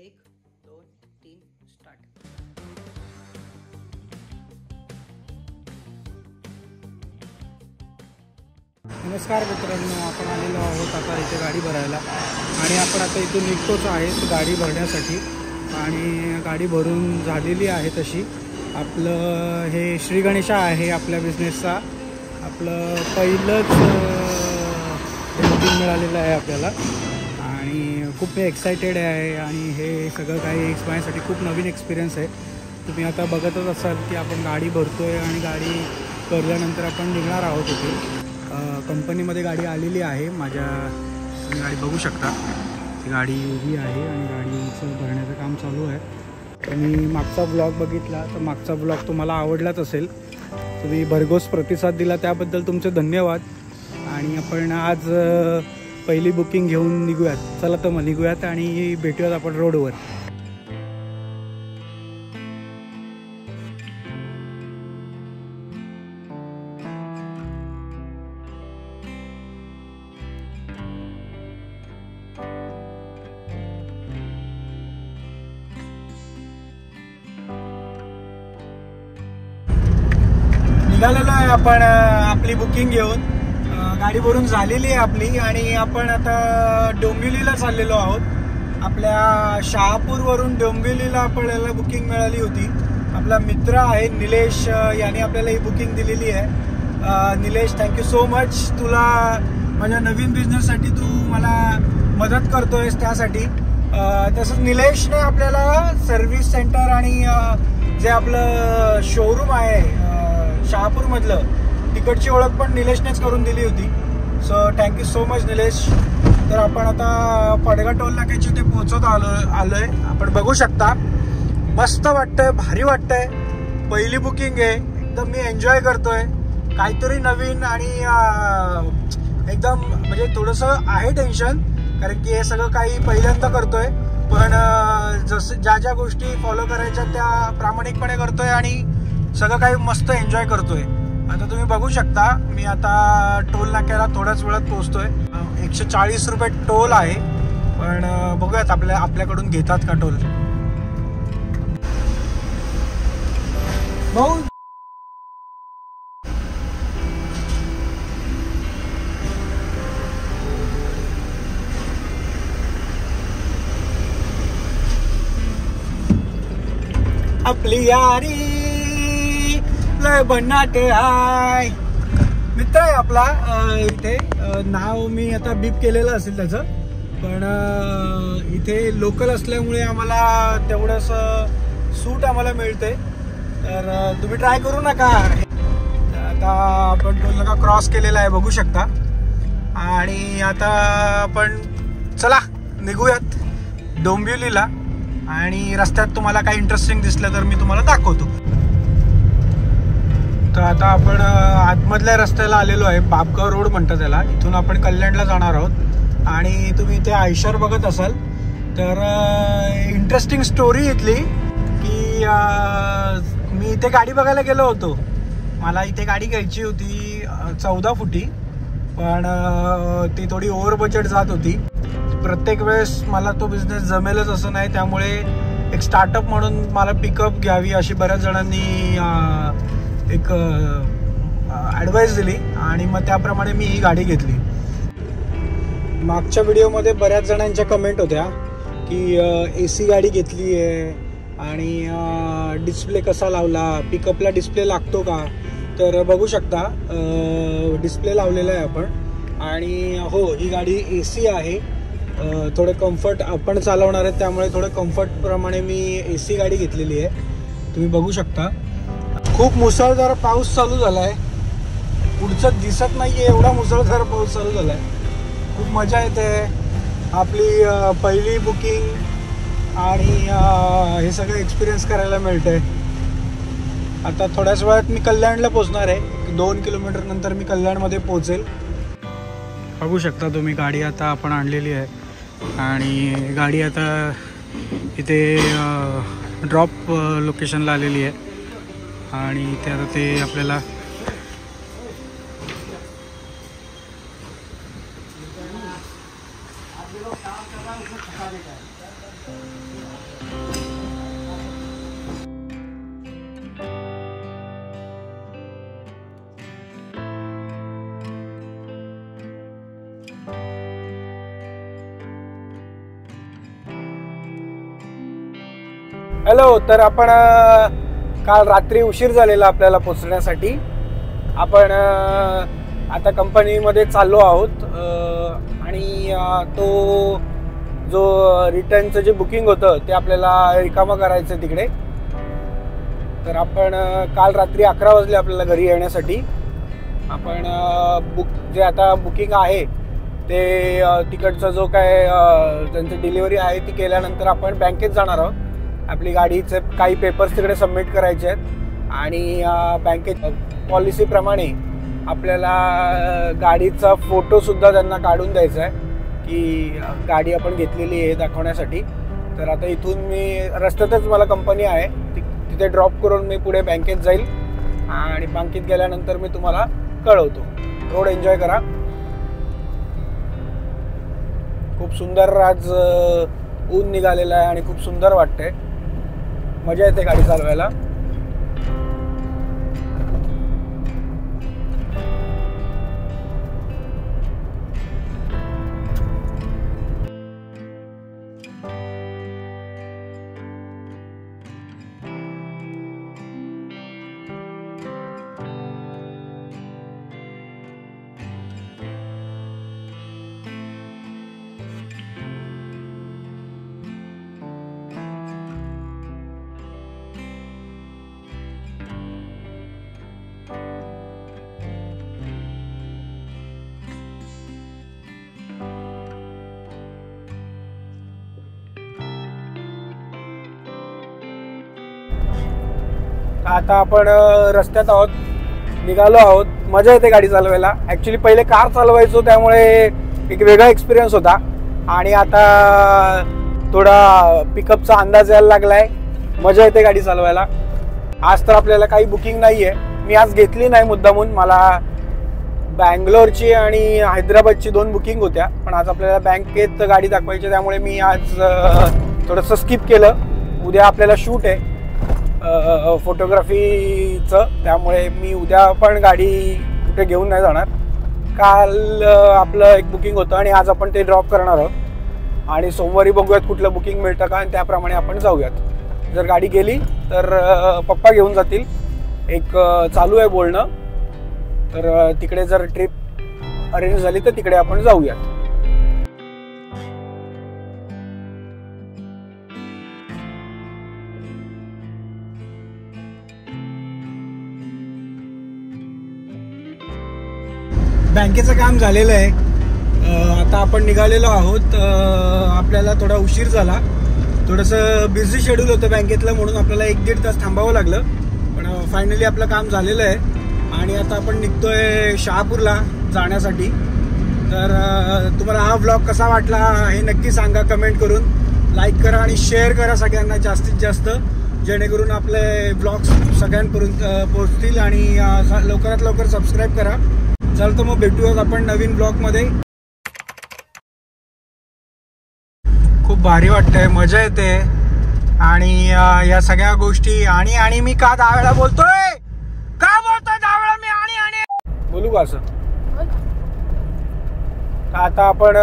1 2 3 start. नमस्कार मित्रांनो, आपण आलेलो आहोत आता इथे गाडी भरायला आणि आपण आता इथून निघतोच आहेत गाडी भरण्यासाठी आणि गाडी भरून झालेली आहे तशी। आपलं हे श्री गणेशा आहे आपल्या बिझनेसचा, आपलं पहिलंच बुकिंग मिळालेलं आहे आपल्याला आणि खूप एक्सायटेड आहे आणि हे सगळं काही माझ्यासाठी खूप नवीन एक्सपिरियन्स आहे। तुम्ही आता बघतच असाल की आपण गाडी भरतो आहे आणि गाडी भरल्यानंतर आपण निघणार आहोत इथे। कंपनीमध्ये गाडी आलेली आहे माझ्या, तुम्ही गाडी बघू शकता, ती गाडी उभी आहे आणि गाडीचं भरण्याचं काम चालू आहे। तुम्ही मागचा ब्लॉग बघितला तर मागचा ब्लॉग तुम्हाला आवडलाच असेल, तुम्ही भरघोस प्रतिसाद दिला त्याबद्दल तुमचे धन्यवाद। आणि आपण आज पहिली बुकिंग घेऊन निघूयात, चला तर मग निघूयात आणि भेटूयात आपण रोडवर। निघालेलो आहे आपण आपली बुकिंग घेऊन, गाडी भरून झालेली आहे आपली आणि आपण आता डोंबिवलीला चाललेलो आहोत। आपल्या शहापूरवरून डोंबिवलीला आपल्याला बुकिंग मिळाली होती। आपला मित्र आहे निलेश, याने आपल्याला ही बुकिंग दिलेली आहे। निलेश, थँक्यू सो मच, तुला माझ्या नवीन बिझनेससाठी तू मला मदत करतोयस त्यासाठी। तसंच निलेशने आपल्याला सर्व्हिस सेंटर आणि जे आपलं शोरूम आहे शहापूरमधलं, तिकडची ओळख पण निलेशनेच करून दिली होती। So thank you so much Nilesh. तर आपण आता पडगा टोल नाक्याच्या इथे पोहोचत आलोय। आपण बघू शकता, मस्त वाटतंय, भारी वाटतंय, पहिली बुकिंग आहे, एकदम मी एन्जॉय करतोय, काहीतरी नवीन आणि एकदम म्हणजे थोडंसं आहे टेन्शन, कारण की हे सगळं काही पहिल्यांदा करतोय, पण जसं ज्या ज्या गोष्टी फॉलो करायच्या त्या प्रामाणिकपणे करतोय आणि सगळं काही मस्त एन्जॉय करतोय। आता तुम्ही बघू शकता, मी आता टोल नाक्याला थोड्याच वेळात पोहोचतोय। 140 रुपये टोल आहे, पण बघूयात आपल्याकडून घेतात का टोल। भाऊ आपली यारी लय भन्नाट आहे, मित्र आहे आपला इथे। नाव मी आता बीप केलेलं असेल त्याचं, पण इथे लोकल असल्यामुळे आम्हाला तेवढंसं सूट आम्हाला मिळते, तर तुम्ही ट्राय करू नका। आता आपण टोल नाका क्रॉस केलेला आहे बघू शकता आणि आता आपण चला निघूयात डोंबिवलीला आणि रस्त्यात तुम्हाला काही इंटरेस्टिंग दिसलं तर मी तुम्हाला दाखवतो। तर आता आपण आतमधल्या रस्त्याला आलेलो आहे, बापगाव रोड म्हणतात त्याला, इथून आपण कल्याणला जाणार आहोत। आणि तुम्ही इथे आयशर बघत असाल तर इंटरेस्टिंग स्टोरी इथली की मी इथे गाडी बघायला गेलो होतो, मला इथे गाडी घ्यायची होती 14 फुटी, पण ती थोडी ओव्हर बजेट जात होती। प्रत्येक वेळेस मला तो बिझनेस जमेलच असं नाही, त्यामुळे एक स्टार्टअप म्हणून मला पिकअप घ्यावी अशी बऱ्याच जणांनी एक ॲडवाईस दिली आणि मग त्याप्रमाणे मी ही गाडी घेतली। मागच्या व्हिडिओमध्ये बऱ्याच जणांच्या कमेंट होत्या की AC गाडी घेतली आहे आणि डिस्प्ले कसा लावला, पिकअपला डिस्प्ले लागतो का, तर बघू शकता डिस्प्ले लावलेला आहे आपण। आणि हो, ही गाडी AC आहे, थोडं कम्फर्ट आपण चालवणार आहे त्यामुळे थोडं कम्फर्टप्रमाणे मी AC गाडी घेतलेली आहे, तुम्ही बघू शकता। खूप मुसळधार पाऊस चालू झाला आहे, पुढचं दिसत नाही आहे एवढा मुसळधार पाऊस चालू झाला आहे। खूप मजा येते, आपली पहिली बुकिंग आणि हे सगळं एक्सपिरियन्स करायला मिळतंय। आता थोड्याच वेळात मी कल्याणला पोहोचणार आहे, 2 किलोमीटर नंतर मी कल्याणमध्ये पोहोचेल। बघू शकता तुम्ही, गाडी आता आपण आणलेली आहे आणि गाडी आता इथे ड्रॉप लोकेशनला आलेली आहे आणि इथे आता ते आपल्याला हॅलो. तर आपण काल रात्री उशीर झालेला आपल्याला पोचण्यासाठी. आपण आता कंपनीमध्ये चाललो आहोत आणि तो जो रिटर्नचं जे बुकिंग होतं ते आपल्याला रिकामं करायचं तिकडे. तर आपण काल रात्री 11 वाजले आपल्याला घरी येण्यासाठी. आपण जे आता बुकिंग आहे ते तिकडचा जो काय त्यांची डिलिव्हरी आहे ती केल्यानंतर आपण बँकेत जाणार आहोत. आपली गाडीचे काही पेपर्स तिकडे सबमिट करायचे आहेत आणि बँकेत पॉलिसीप्रमाणे आपल्याला गाडीचा फोटोसुद्धा त्यांना काढून द्यायचा आहे की गाडी आपण घेतलेली आहे दाखवण्यासाठी. तर आता इथून मी रस्त्यातच मला कंपनी आहे तिथे ड्रॉप करून मी पुढे बँकेत जाईल आणि बँकेत गेल्यानंतर मी तुम्हाला कळवतो. रोड एन्जॉय करा. खूप सुंदर आज ऊन निघालेलं आहे आणि खूप सुंदर वाटतंय. मजा येते गाडी चालवायला. आता आपण रस्त्यात आहोत, निघालो आहोत. मजा येते गाडी चालवायला. ॲक्च्युली पहिले कार चालवायचो त्यामुळे एक वेगळा एक्सपिरियन्स होता आणि आता थोडा पिकअपचा अंदाज यायला लागला आहे. मजा येते गाडी चालवायला. आज तर आपल्याला काही बुकिंग नाही आहे. मी आज घेतली नाही मुद्दामून. मला बँगलोरची आणि हैदराबादची 2 बुकिंग होत्या पण आज आपल्याला बँकेत गाडी दाखवायची त्यामुळे मी आज थोडंसं स्किप केलं. उद्या आपल्याला शूट आहे फोटोग्राफीचं त्यामुळे मी उद्या पण गाडी कुठे घेऊन नाही जाणार. काल आपलं एक बुकिंग होतं आणि आज आपण ते ड्रॉप करणार आहोत आणि सोमवारी बघूयात कुठलं बुकिंग मिळतं का आणि त्याप्रमाणे आपण जाऊयात. जर गाडी गेली तर पप्पा घेऊन जातील. एक चालू आहे बोलणं. तर तिकडे जर ट्रिप अरेंज झाली तर तिकडे आपण जाऊयात. बँकेचं काम झालेलं आहे. आता आपण निघालेलो आहोत. आपल्याला थोडा उशीर झाला. थोडंसं बिझी शेड्यूल होतं बँकेतलं म्हणून आपल्याला 1-1.5 तास थांबावं लागलं पण फायनली आपलं काम झालेलं आहे आणि आता आपण निघतोय शहापूरला जाण्यासाठी. तर तुम्हाला हा व्लॉग कसा वाटला हे नक्की सांगा कमेंट करून. लाईक करा आणि शेअर करा सगळ्यांना जास्तीत जास्त जेणेकरून आपले ब्लॉग्स सगळ्यांपर्यंत पोहोचतील आणि लवकरात लवकर सबस्क्राईब करा. चल तर मग भेटूयात आपण नवीन ब्लॉगमध्ये. खूप भारी वाटतंय. मजा येते आणि या सगळ्या गोष्टी आणि मी का 10 वेळा बोलतोय 10 वेळा मी आणि बोलू का असं. आता आपण